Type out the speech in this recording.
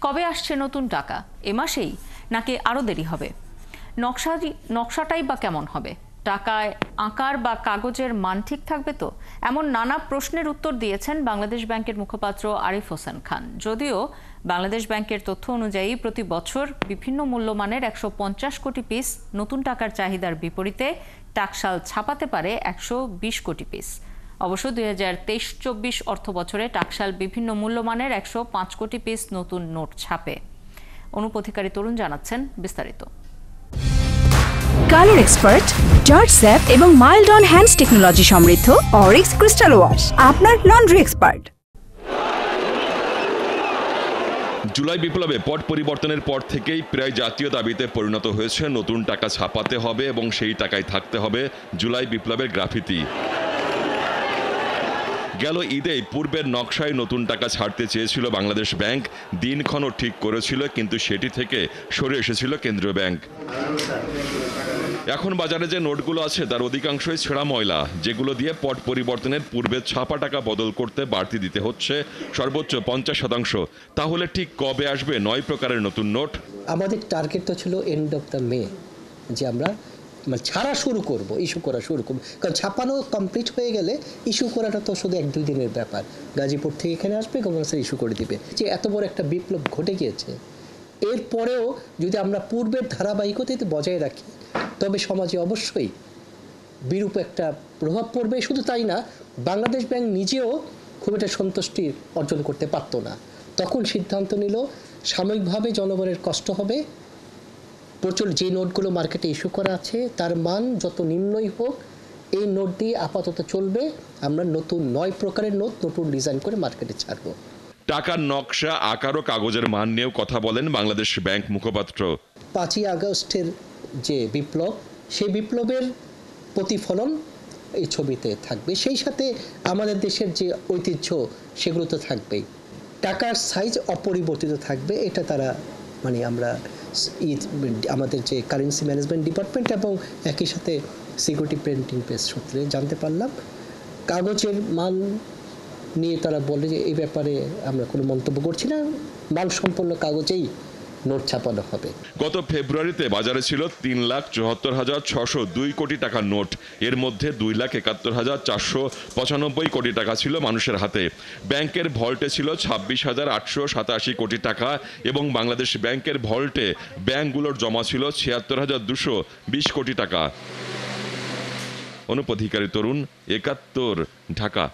কবে আসছে নতুন টাকা? এ মাসেই নাকি আরও দেরি হবে? নকশাটাই বা কেমন হবে? টাকায় আকার বা কাগজের মান ঠিক থাকবে তো? এমন নানা প্রশ্নের উত্তর দিয়েছেন বাংলাদেশ ব্যাংকের মুখপাত্র আরিফ হোসেন খান। যদিও বাংলাদেশ ব্যাংকের তথ্য অনুযায়ী প্রতি বছর বিভিন্ন মূল্যমানের ১৫০ কোটি পিস নতুন টাকার চাহিদার বিপরীতে টাকশাল ছাপাতে পারে ১২০ কোটি পিস। অবশ্য ২০২৩-২৪ অর্থ বছরে টাকশাল বিভিন্ন মূল্যমানের ১০৫ কোটি পিস নতুন নোট ছাপে। অনুপথিকারী তরুণ জানাচ্ছেন বিস্তারিত। কালার এক্সপার্ট, জর্জ স্যাপ এবং মাইল্ড অন হ্যান্ডস টেকনোলজি সমৃদ্ধ অরিক্স ক্রিস্টাল ওয়াশ আপনার লন্ড্রি এক্সপার্ট। জুলাই বিপ্লবে পট পরিবর্তনের পর থেকেই প্রায় জাতীয় দাবিতে পরিণত হয়েছে নতুন টাকা ছাপাতে হবে এবং সেই টাকায় থাকতে হবে জুলাই বিপ্লবের গ্রাফিতি। গেল ঈদে পূর্বের নকশায় নতুন টাকা ছাড়তে চেয়েছিল বাংলাদেশ ব্যাংক, দিনক্ষণও ঠিক করেছিল, কিন্তু সেটি থেকে সরে এসেছিল কেন্দ্রীয় ব্যাংক। এখন বাজারে যে নোটগুলো আছে তার অধিকাংশই ছেঁড়া ময়লা, যেগুলো দিয়ে পট পরিবর্তনের পূর্বে ছাপা টাকা বদল করতে বাড়তি দিতে হচ্ছে সর্বোচ্চ 50%। তাহলে ঠিক কবে আসবে 9 প্রকারের নতুন নোট? আমাদের টার্গেট তো ছিল এন্ড অফ দ্য মে, যে আমরা ছাড়া শুরু করব, ইস্যু করা শুরু করব। কারণ ছাপানো কমপ্লিট হয়ে গেলে ইস্যু করাটা তো শুধু 1-2 দিনের ব্যাপার। গাজীপুর থেকে এখানে আসবে, গভর্নর ইস্যু করে দিবে। যে এত বড় একটা বিপ্লব ঘটে গিয়েছে, এরপরেও যদি আমরা পূর্বের ধারাবাহিকতাতে বজায় রাখি তবে সমাজে অবশ্যই বিরূপ একটা প্রভাব পড়বে। শুধু তাই না, বাংলাদেশ ব্যাংক নিজেও খুব একটা সন্তুষ্টি অর্জন করতে পারত না। তখন সিদ্ধান্ত নিল সাময়িকভাবে জনগণের কষ্ট হবে, প্রচুর যে নোটগুলো মার্কেটে ইস্যু করা আছে তার মান যত নিম্নই হোক, এই নোট দিয়ে আপাতত চলবে। আমরা নতুন 9 প্রকারের নোট নতুন ডিজাইন করে মার্কেটে ছাড়বো। টাকার নকশা, আকার ও কাগজের মান নিয়েও কথা বলেন বাংলাদেশ ব্যাংক মুখপাত্র। 5ই আগস্টের যে বিপ্লব, সেই বিপ্লবের প্রতিফলন এই ছবিতে থাকবে। সেই সাথে আমাদের দেশের যে ঐতিহ্য সেগুলো তো থাকবেই। টাকার সাইজ অপরিবর্তিত থাকবে, এটা তারা আমরা আমাদের যে কারেন্সি ম্যানেজমেন্ট ডিপার্টমেন্ট এবং একই সাথে সিকিউরিটি প্রিন্টিং প্রেস সূত্রে জানতে পারলাম। কাগজের মান নিয়ে তারা বলে যে এই ব্যাপারে আমরা কোনো মন্তব্য করছি না, মানসম্পন্ন কাগজেই নোট ছাপানো হবে। গত ফেব্রুয়ারিতে বাজারে ছিল 3,74,602 কোটি টাকার নোট। এর মধ্যে 2,71,495 কোটি টাকা ছিল মানুষের হাতে। ব্যাংকের ভল্টে ছিল 26,887 কোটি টাকা এবং বাংলাদেশ ব্যাংকের ভল্টে ব্যাংকগুলোর জমা ছিল 76,220 কোটি টাকা। অনুপথিকারী তরুণ, 71, ঢাকা।